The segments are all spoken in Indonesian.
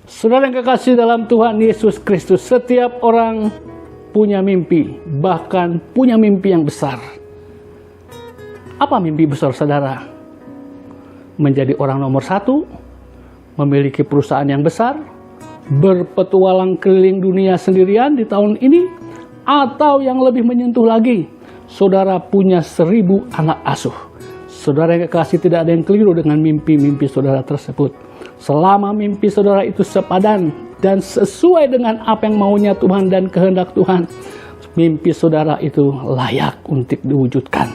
Saudara yang kekasih dalam Tuhan Yesus Kristus, setiap orang punya mimpi, bahkan punya mimpi yang besar. Apa mimpi besar saudara? Menjadi orang nomor 1, memiliki perusahaan yang besar, berpetualang keliling dunia sendirian di tahun ini, atau yang lebih menyentuh lagi, saudara punya 1000 anak asuh. Saudara yang kekasih, tidak ada yang keliru dengan mimpi-mimpi saudara tersebut. Selama mimpi saudara itu sepadan dan sesuai dengan apa yang maunya Tuhan dan kehendak Tuhan, mimpi saudara itu layak untuk diwujudkan.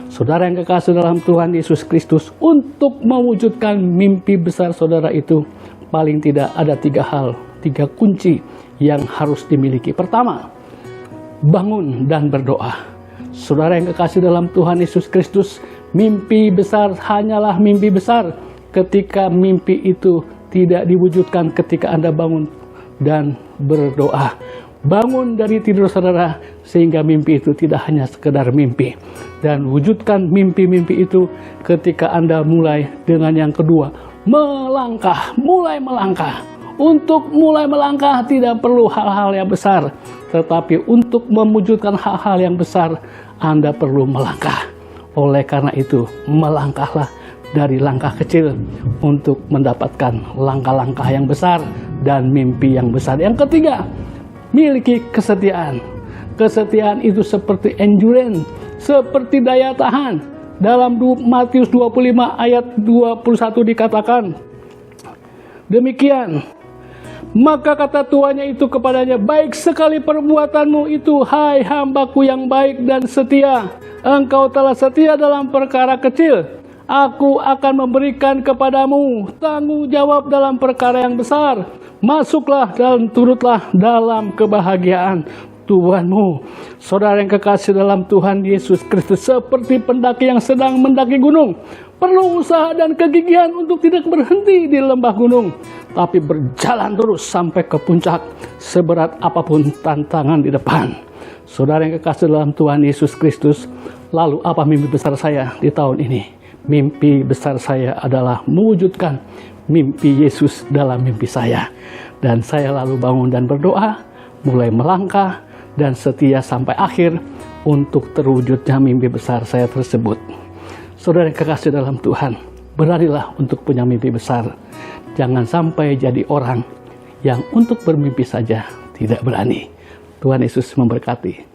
Saudara yang kekasih dalam Tuhan Yesus Kristus, untuk mewujudkan mimpi besar saudara itu, paling tidak ada 3 hal, 3 kunci yang harus dimiliki. Pertama, bangun dan berdoa. Saudara yang kekasih dalam Tuhan Yesus Kristus, mimpi besar hanyalah mimpi besar ketika mimpi itu tidak diwujudkan ketika Anda bangun dan berdoa. Bangun dari tidur saudara, sehingga mimpi itu tidak hanya sekedar mimpi. Dan wujudkan mimpi-mimpi itu ketika Anda mulai dengan yang kedua, melangkah, mulai melangkah. Untuk mulai melangkah tidak perlu hal-hal yang besar, tetapi untuk mewujudkan hal-hal yang besar, Anda perlu melangkah. Oleh karena itu, melangkahlah dari langkah kecil untuk mendapatkan langkah-langkah yang besar dan mimpi yang besar. Yang ketiga, miliki kesetiaan. Kesetiaan itu seperti endurance, seperti daya tahan. Dalam Matius 25 ayat 21 dikatakan demikian. Maka kata tuannya itu kepadanya, baik sekali perbuatanmu itu, hai hambaku yang baik dan setia. Engkau telah setia dalam perkara kecil, aku akan memberikan kepadamu tanggung jawab dalam perkara yang besar. Masuklah dan turutlah dalam kebahagiaan Tuhanmu. Saudara yang kekasih dalam Tuhan Yesus Kristus, seperti pendaki yang sedang mendaki gunung, perlu usaha dan kegigihan untuk tidak berhenti di lembah gunung, tapi berjalan terus sampai ke puncak, seberat apapun tantangan di depan. Saudara yang kekasih dalam Tuhan Yesus Kristus, lalu apa mimpi besar saya di tahun ini? Mimpi besar saya adalah mewujudkan mimpi Yesus dalam mimpi saya. Dan saya lalu bangun dan berdoa, mulai melangkah, dan setia sampai akhir untuk terwujudnya mimpi besar saya tersebut. Saudara yang kekasih dalam Tuhan, berlarilah untuk punya mimpi besar. Jangan sampai jadi orang yang untuk bermimpi saja tidak berani. Tuhan Yesus memberkati.